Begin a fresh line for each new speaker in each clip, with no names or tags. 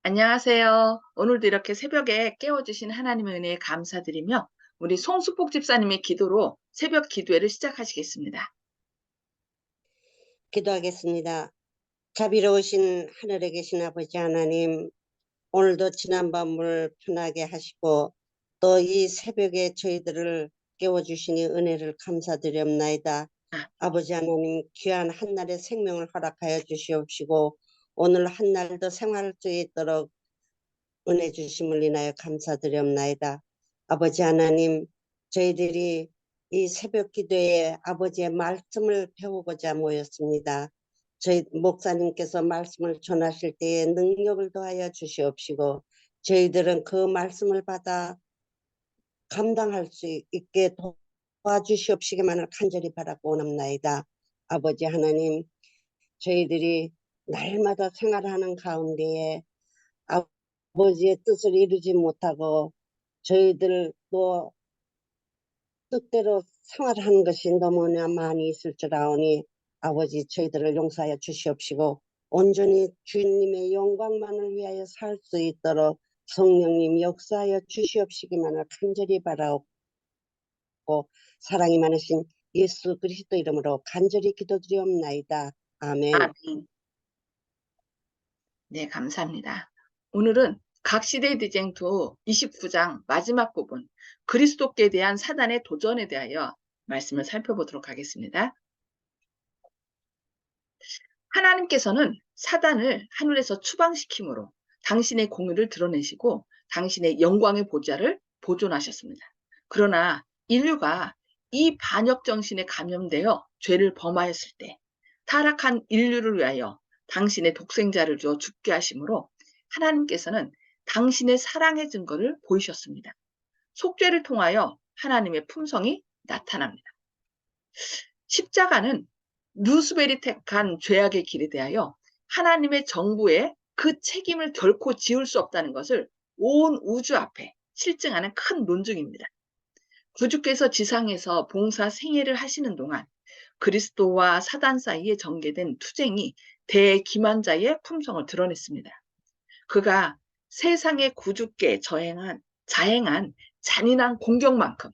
안녕하세요. 오늘도 이렇게 새벽에 깨워주신 하나님의 은혜에 감사드리며 우리 송숙복 집사님의 기도로 새벽 기도회를 시작하시겠습니다.
기도하겠습니다. 자비로우신 하늘에 계신 아버지 하나님, 오늘도 지난 밤을 편하게 하시고 또 이 새벽에 저희들을 깨워주시니 은혜를 감사드리옵나이다.
아,
아버지 하나님, 귀한 한날의 생명을 허락하여 주시옵시고 오늘 한날도 생활할 수 있도록 은혜 주심을 인하여 감사드리옵나이다. 아버지 하나님, 저희들이 이 새벽 기도에 아버지의 말씀을 배우고자 모였습니다. 저희 목사님께서 말씀을 전하실 때에 능력을 더하여 주시옵시고 저희들은 그 말씀을 받아 감당할 수 있게 도와주시옵시기만을 간절히 바라고 원합나이다. 아버지 하나님, 저희들이 날마다 생활하는 가운데에 아버지의 뜻을 이루지 못하고 저희들도 뜻대로 생활하는 것이 너무나 많이 있을 줄 아오니 아버지 저희들을 용서하여 주시옵시고 온전히 주님의 영광만을 위하여 살 수 있도록 성령님 역사하여 주시옵시기만을 간절히 바라옵고 사랑이 많으신 예수 그리스도 이름으로 간절히 기도드리옵나이다. 아멘.
아멘. 네, 감사합니다. 오늘은 각 시대의 대쟁투 29장 마지막 부분 그리스도께 대한 사단의 도전에 대하여 말씀을 살펴보도록 하겠습니다. 하나님께서는 사단을 하늘에서 추방시킴으로 당신의 공의를 드러내시고 당신의 영광의 보좌를 보존하셨습니다. 그러나 인류가 이 반역 정신에 감염되어 죄를 범하였을 때 타락한 인류를 위하여 당신의 독생자를 주어 죽게 하심으로 하나님께서는 당신의 사랑의 증거를 보이셨습니다. 속죄를 통하여 하나님의 품성이 나타납니다. 십자가는 루스벨이 택한 죄악의 길에 대하여 하나님의 정부의 그 책임을 결코 지울 수 없다는 것을 온 우주 앞에 실증하는 큰 논증입니다. 구주께서 지상에서 봉사 생애를 하시는 동안 그리스도와 사단 사이에 전개된 투쟁이 대기만자의 품성을 드러냈습니다. 그가 세상의 구주께 자행한 잔인한 공격만큼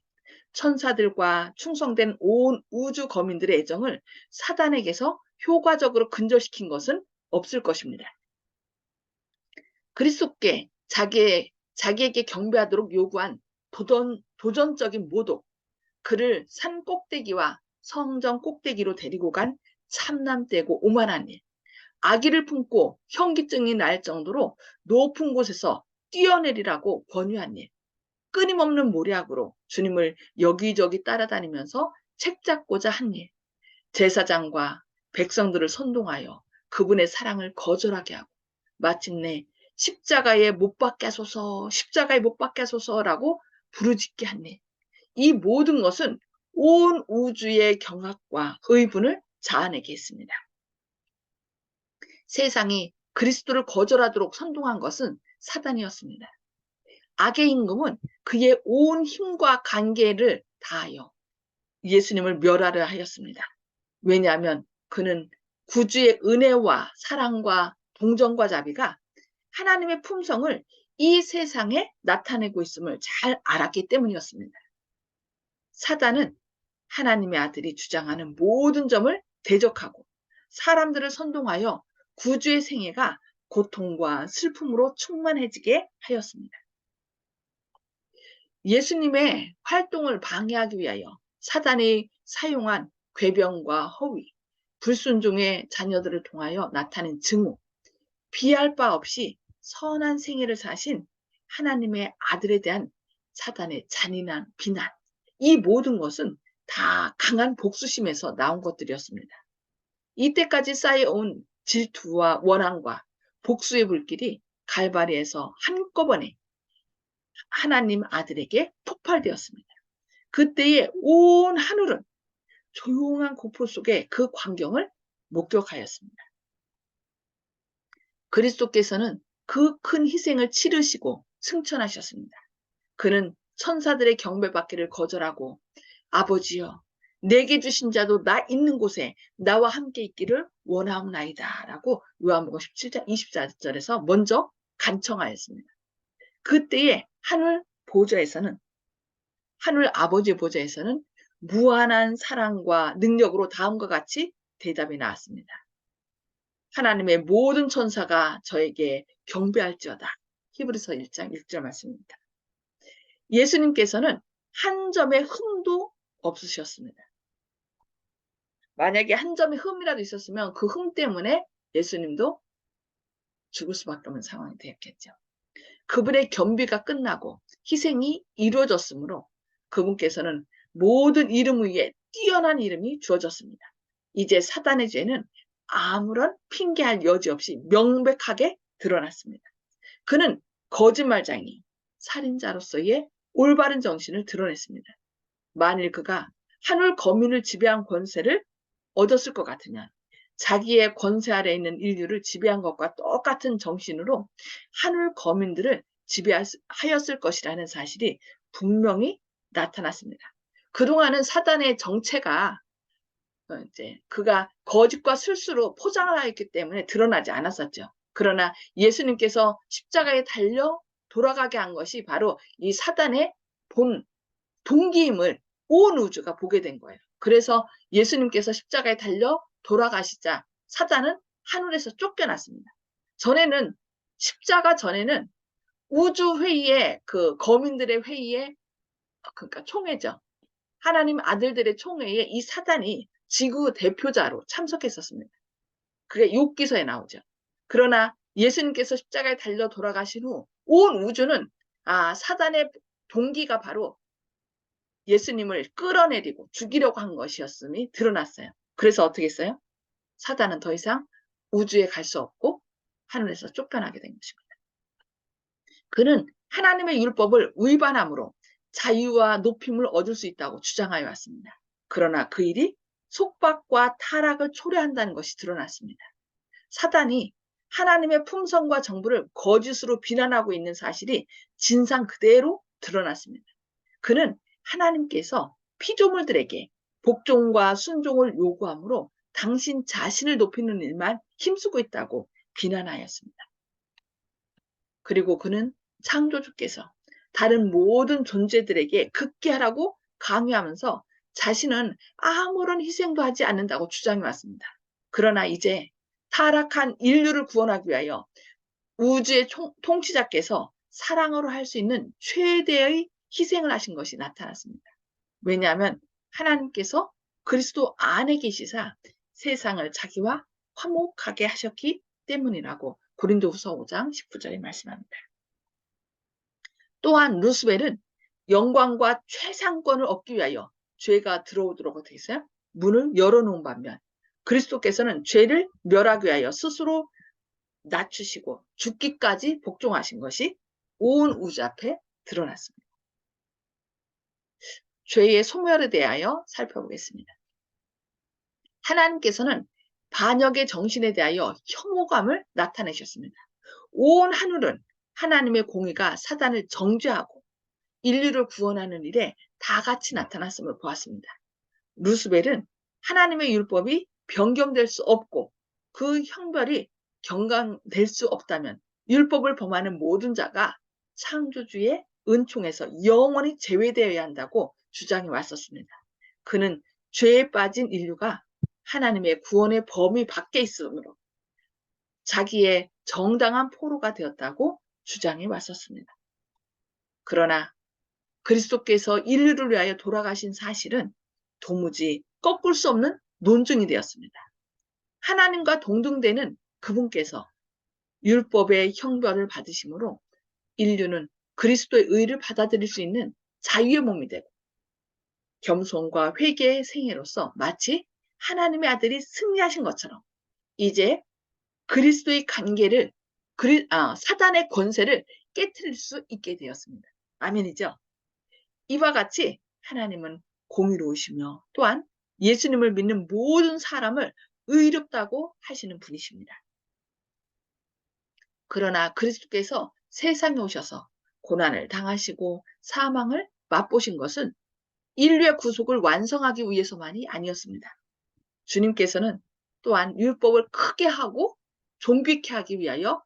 천사들과 충성된 온 우주 거민들의 애정을 사단에게서 효과적으로 근절시킨 것은 없을 것입니다. 그리스도께 자기에게 경배하도록 요구한 도전적인 모독, 그를 산 꼭대기와 성전 꼭대기로 데리고 간 참남되고 오만한 일, 아기를 품고 현기증이 날 정도로 높은 곳에서 뛰어내리라고 권유한 일, 끊임없는 모략으로 주님을 여기저기 따라다니면서 책 잡고자 한 일, 제사장과 백성들을 선동하여 그분의 사랑을 거절하게 하고 마침내 십자가에 못 박게 하소서, 십자가에 못 박게 하소서라고 부르짖게 한 일, 이 모든 것은 온 우주의 경악과 의분을 자아내게 했습니다. 세상이 그리스도를 거절하도록 선동한 것은 사단이었습니다. 악의 임금은 그의 온 힘과 관계를 다하여 예수님을 멸하려 하였습니다. 왜냐하면 그는 구주의 은혜와 사랑과 동정과 자비가 하나님의 품성을 이 세상에 나타내고 있음을 잘 알았기 때문이었습니다. 사단은 하나님의 아들이 주장하는 모든 점을 대적하고 사람들을 선동하여 구주의 생애가 고통과 슬픔으로 충만해지게 하였습니다. 예수님의 활동을 방해하기 위하여 사단이 사용한 궤변과 허위, 불순종의 자녀들을 통하여 나타낸 증오, 비할 바 없이 선한 생애를 사신 하나님의 아들에 대한 사단의 잔인한 비난, 이 모든 것은 다 강한 복수심에서 나온 것들이었습니다. 이때까지 쌓여온 질투와 원한과 복수의 불길이 갈바리에서 한꺼번에 하나님 아들에게 폭발되었습니다. 그때의 온 하늘은 조용한 공포 속에 그 광경을 목격하였습니다. 그리스도께서는 그 큰 희생을 치르시고 승천하셨습니다. 그는 천사들의 경배받기를 거절하고 아버지여 내게 주신 자도 나 있는 곳에 나와 함께 있기를 원하옵나이다 라고 요한복음 17장 24절에서 먼저 간청하였습니다. 그때에 하늘 보좌에서는, 하늘 아버지 보좌에서는 무한한 사랑과 능력으로 다음과 같이 대답이 나왔습니다. 하나님의 모든 천사가 저에게 경배할지어다. 히브리서 1장 1절 말씀입니다. 예수님께서는 한 점의 흠도 없으셨습니다. 만약에 한 점의 흠이라도 있었으면 그 흠 때문에 예수님도 죽을 수밖에 없는 상황이 되었겠죠. 그분의 겸비가 끝나고 희생이 이루어졌으므로 그분께서는 모든 이름 위에 뛰어난 이름이 주어졌습니다. 이제 사단의 죄는 아무런 핑계할 여지 없이 명백하게 드러났습니다. 그는 거짓말장이, 살인자로서의 올바른 정신을 드러냈습니다. 만일 그가 하늘 거민을 지배한 권세를 얻었을 것 같으면 자기의 권세 아래 있는 인류를 지배한 것과 똑같은 정신으로 하늘 거민들을 지배하였을 것이라는 사실이 분명히 나타났습니다. 그동안은 사단의 정체가 이제 그가 거짓과 술수로 포장을 하였기 때문에 드러나지 않았었죠. 그러나 예수님께서 십자가에 달려 돌아가게 한 것이 바로 이 사단의 본 동기임을 온 우주가 보게 된 거예요. 그래서 예수님께서 십자가에 달려 돌아가시자 사단은 하늘에서 쫓겨났습니다. 전에는, 십자가 전에는 우주 회의에, 그 거민들의 회의에, 그러니까 총회죠. 하나님 아들들의 총회에 이 사단이 지구 대표자로 참석했었습니다. 그게 욥기서에 나오죠. 그러나 예수님께서 십자가에 달려 돌아가신 후 온 우주는 사단의 동기가 바로 예수님을 끌어내리고 죽이려고 한 것이었음이 드러났어요. 그래서 어떻게 했어요? 사단은 더 이상 우주에 갈 수 없고 하늘에서 쫓겨나게 된 것입니다. 그는 하나님의 율법을 위반함으로 자유와 높임을 얻을 수 있다고 주장하여 왔습니다. 그러나 그 일이 속박과 타락을 초래한다는 것이 드러났습니다. 사단이 하나님의 품성과 정부를 거짓으로 비난하고 있는 사실이 진상 그대로 드러났습니다. 그는 하나님께서 피조물들에게 복종과 순종을 요구하므로 당신 자신을 높이는 일만 힘쓰고 있다고 비난하였습니다. 그리고 그는 창조주께서 다른 모든 존재들에게 극기하라고 강요하면서 자신은 아무런 희생도 하지 않는다고 주장해 왔습니다. 그러나 이제 타락한 인류를 구원하기 위하여 우주의 통치자께서 사랑으로 할 수 있는 최대의 희생을 하신 것이 나타났습니다. 왜냐하면 하나님께서 그리스도 안에 계시사 세상을 자기와 화목하게 하셨기 때문이라고 고린도후서 5장 19절에 말씀합니다. 또한 루스벨은 영광과 최상권을 얻기 위하여 죄가 들어오도록 어떻게 했어요? 문을 열어놓은 반면 그리스도께서는 죄를 멸하기 위하여 스스로 낮추시고 죽기까지 복종하신 것이 온 우주 앞에 드러났습니다. 죄의 소멸에 대하여 살펴보겠습니다. 하나님께서는 반역의 정신에 대하여 혐오감을 나타내셨습니다. 온 하늘은 하나님의 공의가 사단을 정죄하고 인류를 구원하는 일에 다 같이 나타났음을 보았습니다. 루스벨은 하나님의 율법이 변경될 수 없고 그 형벌이 경감될 수 없다면 율법을 범하는 모든 자가 창조주의 은총에서 영원히 제외되어야 한다고 주장해 왔었습니다. 그는 죄에 빠진 인류가 하나님의 구원의 범위 밖에 있으므로 자기의 정당한 포로가 되었다고 주장해 왔었습니다. 그러나 그리스도께서 인류를 위하여 돌아가신 사실은 도무지 꺾을 수 없는 논증이 되었습니다. 하나님과 동등되는 그분께서 율법의 형벌을 받으심으로 인류는 그리스도의 의를 받아들일 수 있는 자유의 몸이 되고 겸손과 회개의 생애로서 마치 하나님의 아들이 승리하신 것처럼 이제 그리스도의 관계를 사단의 권세를 깨트릴 수 있게 되었습니다. 아멘이죠? 이와 같이 하나님은 공의로우시며 또한 예수님을 믿는 모든 사람을 의롭다고 하시는 분이십니다. 그러나 그리스도께서 세상에 오셔서 고난을 당하시고 사망을 맛보신 것은 인류의 구속을 완성하기 위해서만이 아니었습니다. 주님께서는 또한 율법을 크게 하고 존귀케 하기 위하여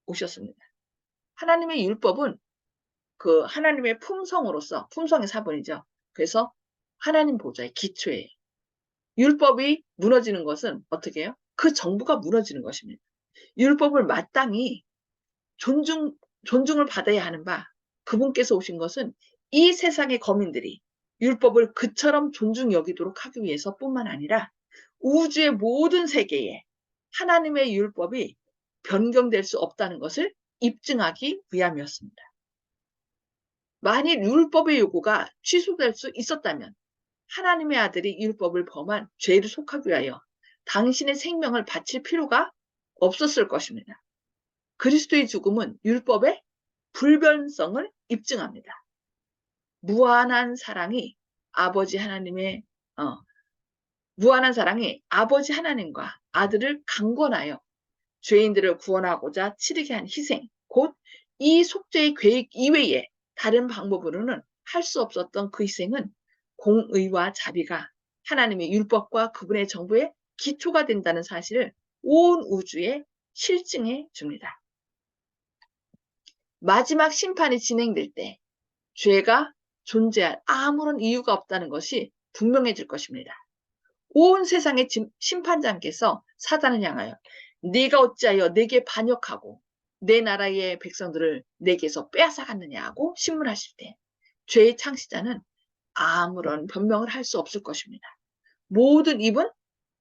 오셨습니다. 하나님의 율법은 그 하나님의 품성으로서, 품성의 사본이죠. 그래서 하나님 보좌의 기초예요. 율법이 무너지는 것은 어떻게 해요? 그 정부가 무너지는 것입니다. 율법을 마땅히 존중을 받아야 하는 바, 그분께서 오신 것은 이 세상의 거민들이 율법을 그처럼 존중 여기도록 하기 위해서뿐만 아니라 우주의 모든 세계에 하나님의 율법이 변경될 수 없다는 것을 입증하기 위함이었습니다. 만일 율법의 요구가 취소될 수 있었다면 하나님의 아들이 율법을 범한 죄를 속하기 위하여 당신의 생명을 바칠 필요가 없었을 것입니다. 그리스도의 죽음은 율법의 불변성을 입증합니다. 무한한 사랑이 아버지 하나님의 무한한 사랑이 아버지 하나님과 아들을 강권하여 죄인들을 구원하고자 치르게 한 희생, 곧 이 속죄의 계획 이외에 다른 방법으로는 할 수 없었던 그 희생은 공의와 자비가 하나님의 율법과 그분의 정부의 기초가 된다는 사실을 온 우주에 실증해 줍니다. 마지막 심판이 진행될 때 죄가 존재할 아무런 이유가 없다는 것이 분명해질 것입니다. 온 세상의 심판장께서 사단을 향하여 네가 어찌하여 내게 반역하고 내 나라의 백성들을 내게서 빼앗아갔느냐고 신문하실 때 죄의 창시자는 아무런 변명을 할 수 없을 것입니다. 모든 입은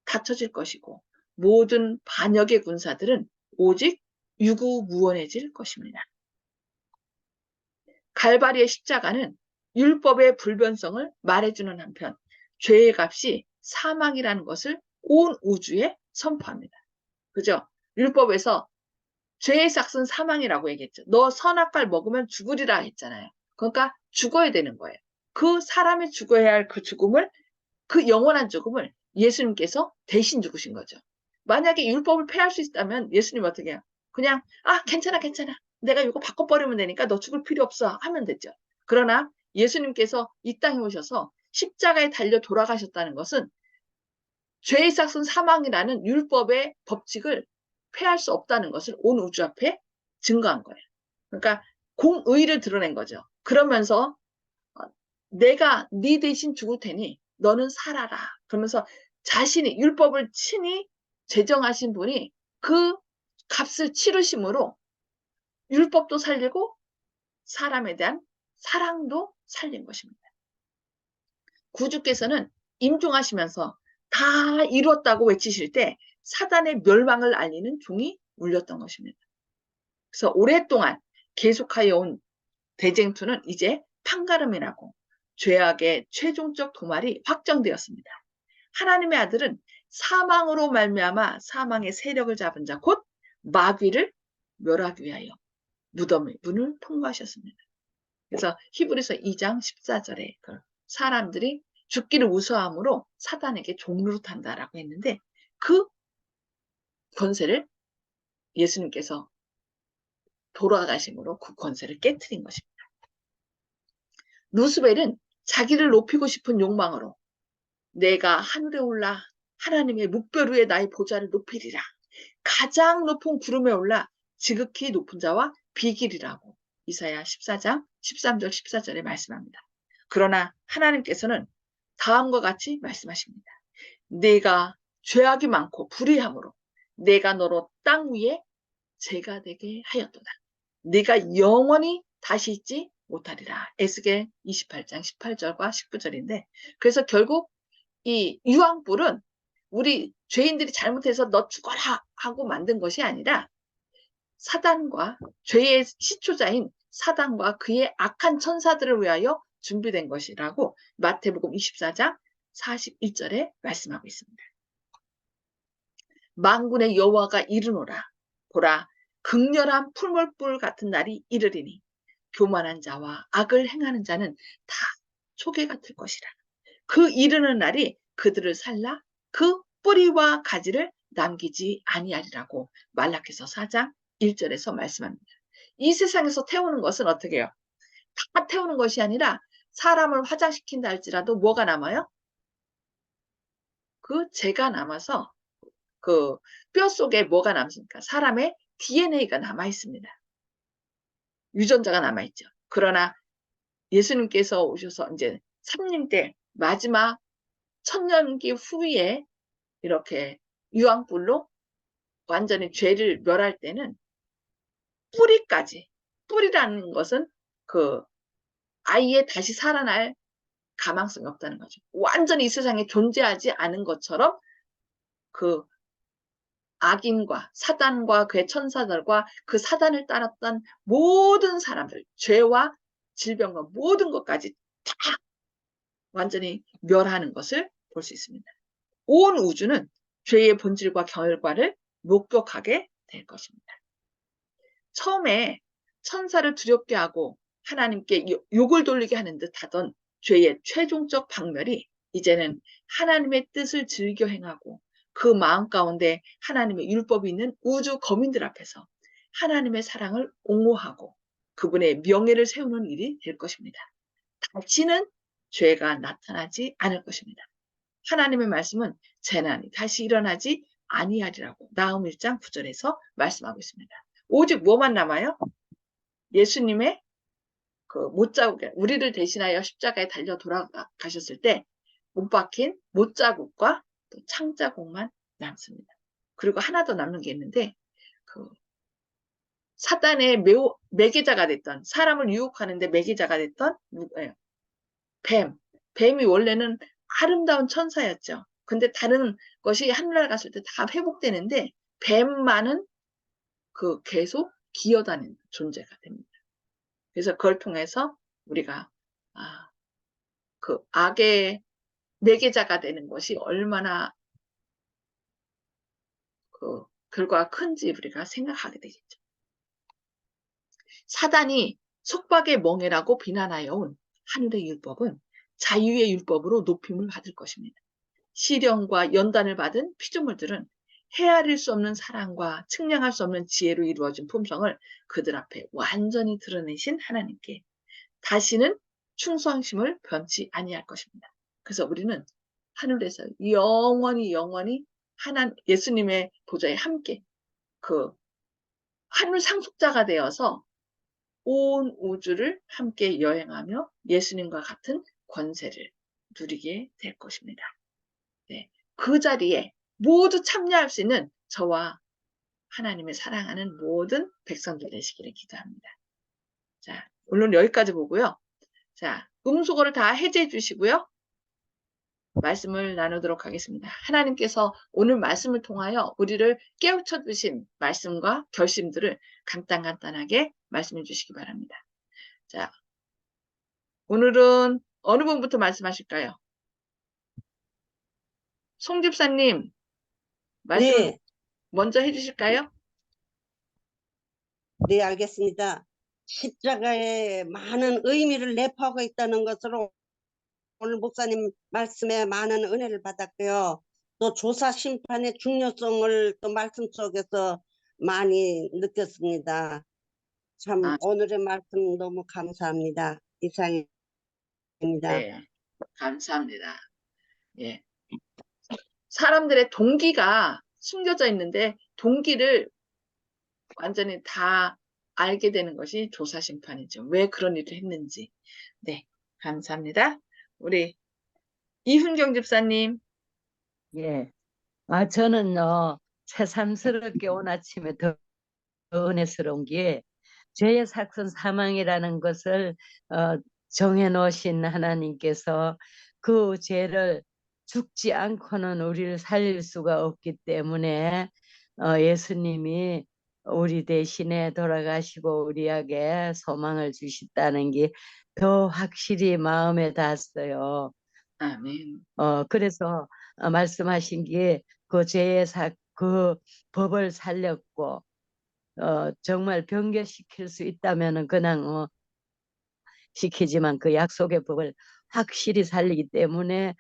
닫혀질 것이고 모든 반역의 군사들은 오직 유구무원해질 것입니다. 갈바리의 십자가는 율법의 불변성을 말해주는 한편 죄의 값이 사망이라는 것을 온 우주에 선포합니다. 그죠? 율법에서 죄의 삭은 사망이라고 얘기했죠. 너 선악과를 먹으면 죽으리라 했잖아요. 그러니까 죽어야 되는 거예요. 그 사람이 죽어야 할 그 죽음을, 그 영원한 죽음을 예수님께서 대신 죽으신 거죠. 만약에 율법을 폐할 수 있다면 예수님 어떻게 해요? 그냥 괜찮아 내가 이거 바꿔버리면 되니까 너 죽을 필요 없어 하면 되죠. 그러나 예수님께서 이 땅에 오셔서 십자가에 달려 돌아가셨다는 것은 죄의 삭은 사망이라는 율법의 법칙을 폐할 수 없다는 것을 온 우주 앞에 증거한 거예요. 그러니까 공의를 드러낸 거죠. 그러면서 내가 네 대신 죽을 테니 너는 살아라. 그러면서 자신이 율법을 친히 제정하신 분이 그 값을 치르심으로 율법도 살리고 사람에 대한 사랑도 살린 것입니다. 구주께서는 임종하시면서 다 이뤘다고 외치실 때 사단의 멸망을 알리는 종이 울렸던 것입니다. 그래서 오랫동안 계속하여 온 대쟁투는 이제 판가름이 나고 죄악의 최종적 도말이 확정되었습니다. 하나님의 아들은 사망으로 말미암아 사망의 세력을 잡은 자 곧 마귀를 멸하기 위하여 무덤의 문을 통과하셨습니다. 그래서 히브리서 2장 14절에 사람들이 죽기를 무서워함으로 사단에게 종로로 탄다라고 했는데 그 권세를 예수님께서 돌아가심으로 그 권세를 깨트린 것입니다. 루스벨은 자기를 높이고 싶은 욕망으로 내가 하늘에 올라 하나님의 묵별 위에 나의 보좌를 높이리라. 가장 높은 구름에 올라 지극히 높은 자와 비길이라고 이사야 14장 13절 14절에 말씀합니다. 그러나 하나님께서는 다음과 같이 말씀하십니다. 네가 죄악이 많고 불의함으로 내가 너로 땅 위에 죄가 되게 하였도다. 네가 영원히 다시 있지 못하리라. 에스겔 28장 18절과 19절인데 그래서 결국 이 유황불은 우리 죄인들이 잘못해서 너 죽어라 하고 만든 것이 아니라 사단과 죄의 시초자인 사단과 그의 악한 천사들을 위하여 준비된 것이라고 마태복음 24장 41절에 말씀하고 있습니다. 만군의 여호와가 이르노라. 보라, 극렬한 풀물불 같은 날이 이르리니 교만한 자와 악을 행하는 자는 다 초계 같을 것이라. 그 이르는 날이 그들을 살라 그 뿌리와 가지를 남기지 아니하리라고 말라기서 4장 1절에서 말씀합니다. 이 세상에서 태우는 것은 어떻게 해요? 다 태우는 것이 아니라 사람을 화장시킨다 할지라도 뭐가 남아요? 그 죄가 남아서 그 뼈 속에 뭐가 남습니까? 사람의 DNA가 남아 있습니다. 유전자가 남아있죠. 그러나 예수님께서 오셔서 이제 삼림 때 마지막 천년기 후에 이렇게 유황불로 완전히 죄를 멸할 때는 뿌리까지, 뿌리라는 것은 그 아예 다시 살아날 가망성이 없다는 거죠. 완전히 이 세상에 존재하지 않은 것처럼 그 악인과 사단과 그의 천사들과 그 사단을 따랐던 모든 사람들, 죄와 질병과 모든 것까지 다 완전히 멸하는 것을 볼 수 있습니다. 온 우주는 죄의 본질과 결과를 목격하게 될 것입니다. 처음에 천사를 두렵게 하고 하나님께 욕을 돌리게 하는 듯 하던 죄의 최종적 박멸이 이제는 하나님의 뜻을 즐겨 행하고 그 마음 가운데 하나님의 율법이 있는 우주 거민들 앞에서 하나님의 사랑을 옹호하고 그분의 명예를 세우는 일이 될 것입니다. 다시는 죄가 나타나지 않을 것입니다. 하나님의 말씀은 재난이 다시 일어나지 아니하리라고 나음 1장 9절에서 말씀하고 있습니다. 오직 뭐만 남아요? 예수님의 그 못자국, 우리를 대신하여 십자가에 달려 돌아가셨을 때 못 박힌 못자국과 또 창자국만 남습니다. 그리고 하나 더 남는 게 있는데 그 사단의 매개자가 됐던, 사람을 유혹하는데 매개자가 됐던 누구예요? 뱀. 뱀이 원래는 아름다운 천사였죠. 근데 다른 것이 하늘나라 갔을 때 다 회복되는데 뱀만은 그 계속 기어다니는 존재가 됩니다. 그래서 그걸 통해서 우리가 그 악의 매개자가 되는 것이 얼마나 그 결과가 큰지 우리가 생각하게 되겠죠. 사단이 속박의 멍에라고 비난하여 온 하늘의 율법은 자유의 율법으로 높임을 받을 것입니다. 시련과 연단을 받은 피조물들은 헤아릴 수 없는 사랑과 측량할 수 없는 지혜로 이루어진 품성을 그들 앞에 완전히 드러내신 하나님께 다시는 충성심을 변치 아니할 것입니다. 그래서 우리는 하늘에서 영원히 예수님의 보좌에 함께 그 하늘 상속자가 되어서 온 우주를 함께 여행하며 예수님과 같은 권세를 누리게 될 것입니다. 네, 그 자리에 모두 참여할 수 있는 저와 하나님의 사랑하는 모든 백성들 되시기를 기도합니다. 자, 오늘 여기까지 보고요. 자, 음소거를 다 해제해 주시고요. 말씀을 나누도록 하겠습니다. 하나님께서 오늘 말씀을 통하여 우리를 깨우쳐 주신 말씀과 결심들을 간단하게 말씀해 주시기 바랍니다. 자, 오늘은 어느 분부터 말씀하실까요? 송 집사님, 말씀을
네,
먼저 해주실까요?
네, 알겠습니다. 십자가에 많은 의미를 내포하고 있다는 것으로 오늘 목사님 말씀에 많은 은혜를 받았고요. 또 조사 심판의 중요성을 또 말씀 속에서 많이 느꼈습니다. 참
아,
오늘의 말씀 너무 감사합니다. 이상입니다.
네, 감사합니다. 예, 사람들의 동기가 숨겨져 있는데 동기를 완전히 다 알게 되는 것이 조사심판이죠. 왜 그런 일을 했는지. 네, 감사합니다. 우리 이훈경 집사님.
예. 저는 새삼스럽게 오늘 아침에 더 은혜스러운 게 죄의 삭선 사망이라는 것을 정해 놓으신 하나님께서 그 죄를 죽지 않고는 우리를 살릴 수가 없기 때문에 예수님이 우리 대신에 돌아가시고 우리에게 소망을 주셨다는 게 더 확실히 마음에 닿았어요.
아멘.
그래서 말씀하신 게 그 그 법을 살렸고 정말 변개시킬 수 있다면은 그냥 시키지만 그 약속의 법을 확실히 살리기 때문에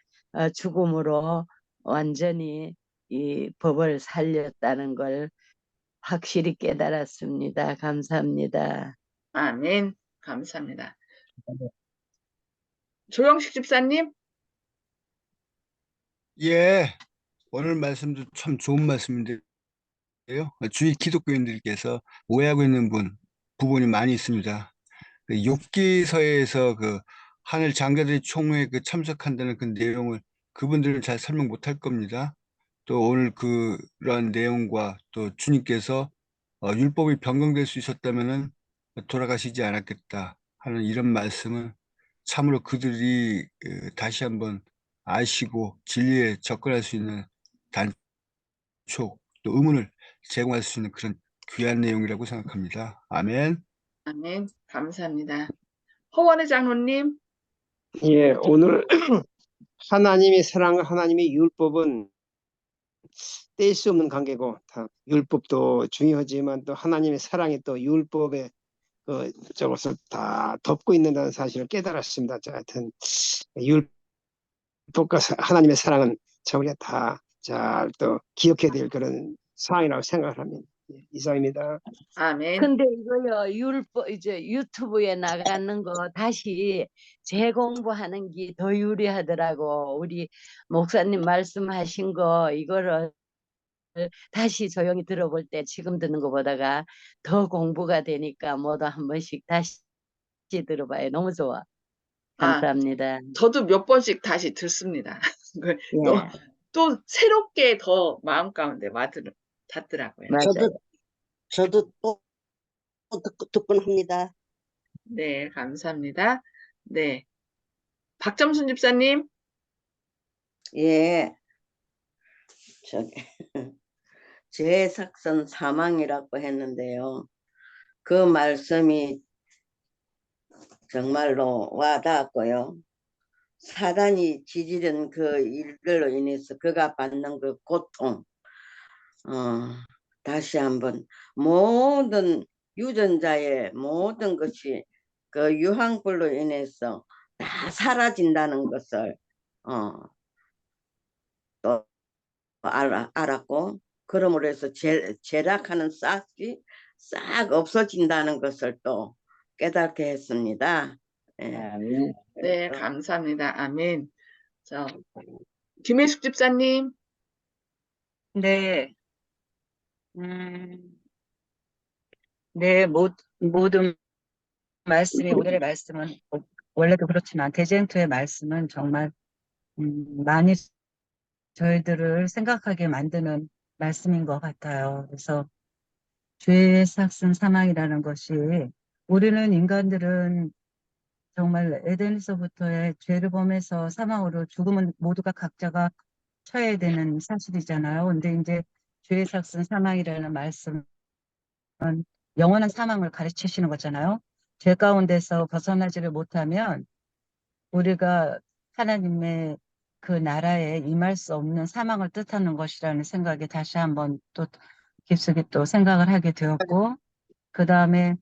죽음으로 완전히 이 법을 살렸다는 걸 확실히 깨달았습니다. 감사합니다.
아멘. 감사합니다. 조영식 집사님.
예, 오늘 말씀도 참 좋은 말씀인데요. 주위 기독교인들께서 오해하고 있는 분 부분이 많이 있습니다. 그 욥기서에서 그 하늘 장자들이 총회에 그 참석한다는 그 내용을 그분들은 잘 설명 못할 겁니다. 또 오늘 그런 내용과 또 주님께서 율법이 변경될 수 있었다면은 돌아가시지 않았겠다 하는 이런 말씀은 참으로 그들이 다시 한번 아시고 진리에 접근할 수 있는 단촉 또 의문을 제공할 수 있는 그런 귀한 내용이라고 생각합니다. 아멘.
아멘. 감사합니다. 허원의 장로님.
예, 오늘 하나님의 사랑, 하나님의 율법은 뗄 수 없는 관계고, 다 율법도 중요하지만 또 하나님의 사랑이 또 율법의 저것을 다 덮고 있는다는 사실을 깨달았습니다. 자, 하여튼 율법과 하나님의 사랑은 저 우리가 다 잘 또 기억해야 될 그런 사항이라고 생각을 합니다. 예, 이상입니다.
아멘.
근데 이거요, 이제 유튜브에 나가는 거 다시 재공부하는 게 더 유리하더라고. 우리 목사님 말씀하신 거, 이거를 다시 조용히 들어볼 때 지금 듣는 것보다가 더 공부가 되니까 모두 한 번씩 다시 들어봐요. 너무 좋아.
아,
감사합니다.
저도 몇 번씩 다시 듣습니다. 또,
예,
또 새롭게 더 마음 가운데 닿더라고요.
맞아요.
저도 또 듣곤 합니다.
네, 감사합니다. 네. 박점순 집사님.
예, 저기 죄삭선 사망이라고 했는데요. 그 말씀이 정말로 와닿았고요. 사단이 지지른 그 일들로 인해서 그가 받는 그 고통, 다시 한번 모든 유전자의 모든 것이 그 유황불로 인해서 다 사라진다는 것을 또 알았고, 그러므로 해서 죄락하는 싹이 싹 없어진다는 것을 또 깨닫게 했습니다. 예.
네, 감사합니다. 아멘. 자, 김혜숙 집사님.
네, 네, 모든 말씀이, 오늘의 말씀은 원래도 그렇지만 대쟁투의 말씀은 정말 많이 저희들을 생각하게 만드는 말씀인 것 같아요. 그래서 죄의 삭슨 사망이라는 것이, 우리는 인간들은 정말 에덴에서부터의 죄를 범해서 사망으로 죽음은 모두가 각자가 처해야 되는 사실이잖아요. 근데 이제 죄의 삭슨 사망이라는 말씀, 영원한 사망을 가르치시는 거잖아요. 죄 가운데서 벗어나지를 못하면 우리가 하나님의 그 나라에 임할 수 없는 사망을 뜻하는 것이라는 생각에 다시 한번 또 깊숙이 또 생각을 하게 되었고, 그 다음에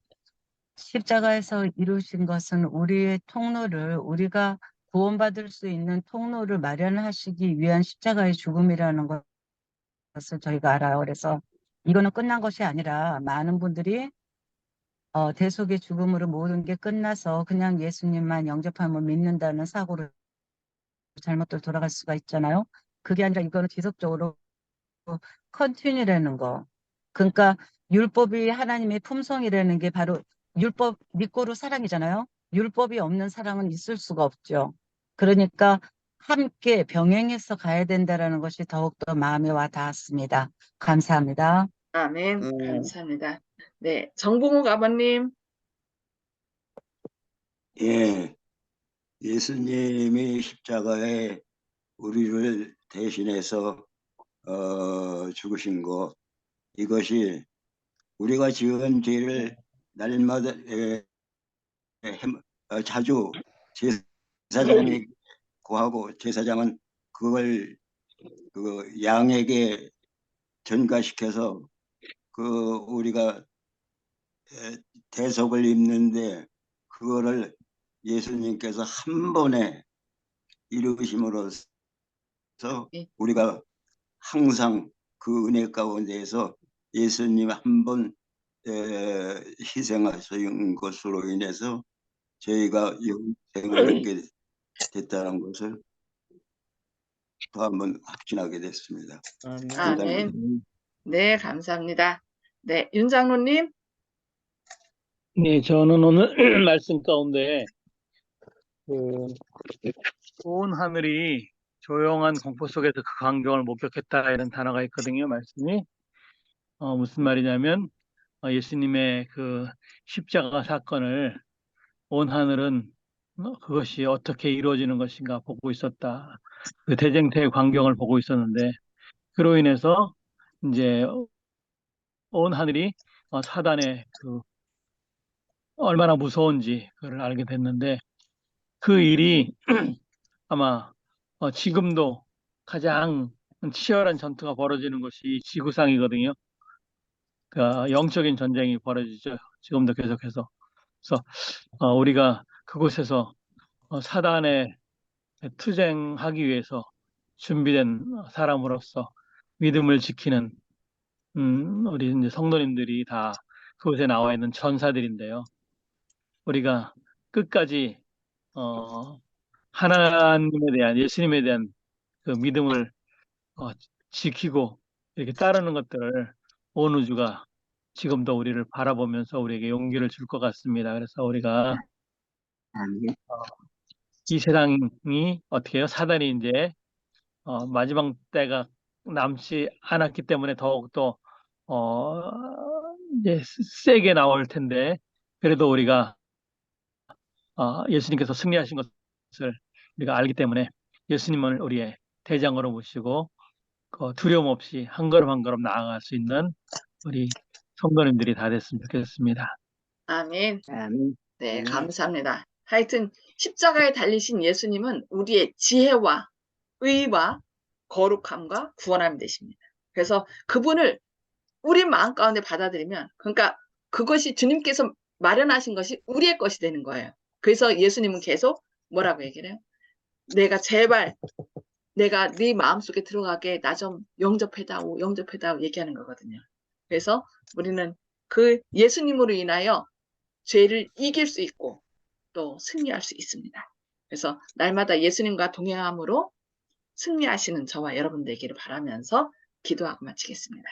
십자가에서 이루신 것은 우리의 통로를, 우리가 구원받을 수 있는 통로를 마련하시기 위한 십자가의 죽음이라는 것을 저희가 알아요. 그래서 이거는 끝난 것이 아니라 많은 분들이 대속의 죽음으로 모든 게 끝나서 그냥 예수님만 영접하면 믿는다는 사고로 잘못들 돌아갈 수가 있잖아요. 그게 아니라 이거는 지속적으로 컨티뉴라는 거. 그러니까 율법이 하나님의 품성이라는 게 바로 율법 믿고로 사랑이잖아요. 율법이 없는 사랑은 있을 수가 없죠. 그러니까 함께 병행해서 가야 된다는 것이 더욱더 마음에 와 닿았습니다. 감사합니다.
아멘. 감사합니다. 네, 정봉욱 아버님.
예, 예수님이 십자가에 우리를 대신해서 죽으신 것, 이것이 우리가 지은 죄를 날마다 자주 제사장이 구하고, 제사장은 그걸 그 양에게 전가시켜서 우리가 대속을 입는데, 그거를 예수님께서 한 번에 이루심으로써
예.
우리가 항상 그 은혜 가운데에서 예수님 한 번 희생하신 것으로 인해서 저희가 영생을 얻게 됐다는 것을 또 한 번 확신하게 됐습니다.
아멘. 네, 감사합니다. 네, 윤 장로님.
네, 저는 오늘 말씀 가운데 그 온 하늘이 조용한 공포 속에서 그 광경을 목격했다 이런 단어가 있거든요. 말씀이 무슨 말이냐면 예수님의 그 십자가 사건을 온 하늘은 그것이 어떻게 이루어지는 것인가 보고 있었다. 그 대쟁태의 광경을 보고 있었는데 그로 인해서 이제 온 하늘이 사단의 그 얼마나 무서운지 그걸 알게 됐는데 그 일이 아마 지금도 가장 치열한 전투가 벌어지는 곳이 지구상이거든요. 그 영적인 전쟁이 벌어지죠. 지금도 계속해서. 그래서 우리가 그곳에서 사단에 투쟁하기 위해서 준비된 사람으로서 믿음을 지키는 우리 이제 성도님들이 다 그곳에 나와 있는 전사들인데요. 우리가 끝까지 하나님에 대한 예수님에 대한 그 믿음을 지키고 이렇게 따르는 것들을 온 우주가 지금도 우리를 바라보면서 우리에게 용기를 줄 것 같습니다. 그래서 우리가 이 세상이 어떻게 해요? 사단이 이제 마지막 때가 남지 않았기 때문에 더욱더 이제 세게 나올 텐데 그래도 우리가 예수님께서 승리하신 것을 우리가 알기 때문에 예수님을 우리의 대장으로 모시고 두려움 없이 한 걸음 한 걸음 나아갈 수 있는 우리 성도님들이 다 됐으면 좋겠습니다.
아멘.
아멘.
네, 감사합니다. 하여튼 십자가에 달리신 예수님은 우리의 지혜와 의와 거룩함과 구원함이 되십니다. 그래서 그분을 우리 마음 가운데 받아들이면, 그러니까 그것이 주님께서 마련하신 것이 우리의 것이 되는 거예요. 그래서 예수님은 계속 뭐라고 얘기를 해요? 제발 내가 네 마음속에 들어가게 나 좀 영접해다오 얘기하는 거거든요. 그래서 우리는 그 예수님으로 인하여 죄를 이길 수 있고 또 승리할 수 있습니다. 그래서 날마다 예수님과 동행함으로 승리하시는 저와 여러분 되기를 바라면서 기도하고 마치겠습니다.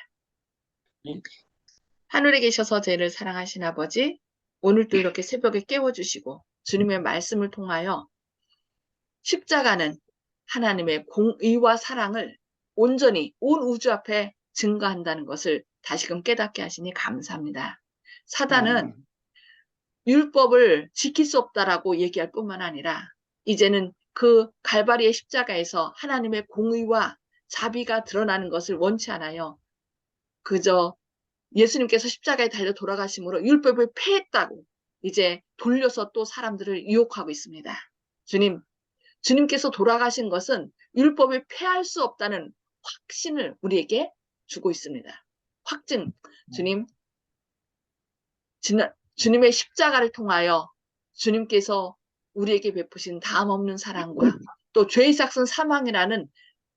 하늘에 계셔서 저희를 사랑하신 아버지, 오늘도 이렇게 새벽에 깨워주시고 주님의 말씀을 통하여 십자가는 하나님의 공의와 사랑을 온전히 온 우주 앞에 증거한다는 것을 다시금 깨닫게 하시니 감사합니다. 사단은 율법을 지킬 수 없다라고 얘기할 뿐만 아니라 이제는 그 갈바리의 십자가에서 하나님의 공의와 자비가 드러나는 것을 원치 않아요. 그저 예수님께서 십자가에 달려 돌아가심으로 율법을 폐했다고 이제 돌려서 또 사람들을 유혹하고 있습니다. 주님께서 돌아가신 것은 율법을 폐할 수 없다는 확신을 우리에게 주고 있습니다. 확증. 주님의 십자가를 통하여 주님께서 우리에게 베푸신 다음 없는 사랑과 또 죄의 삭은 사망이라는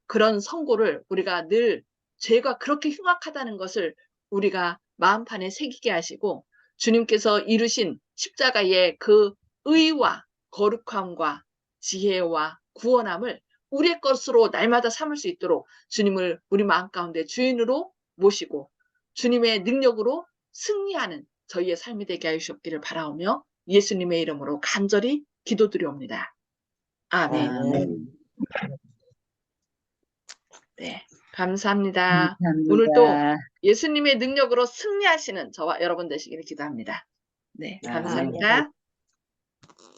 그런 선고를 우리가 늘 죄가 그렇게 흉악하다는 것을 우리가 마음판에 새기게 하시고 주님께서 이루신 십자가의 그 의와 거룩함과 지혜와 구원함을 우리의 것으로 날마다 삼을 수 있도록 주님을 우리 마음 가운데 주인으로 모시고 주님의 능력으로 승리하는 저희의 삶이 되게 하시옵기를 바라오며 예수님의 이름으로 간절히 기도드리옵니다. 아멘. 네, 감사합니다. 오늘도 예수님의 능력으로 승리하시는 저와 여러분 되시기를 기도합니다. 네, 감사합니다.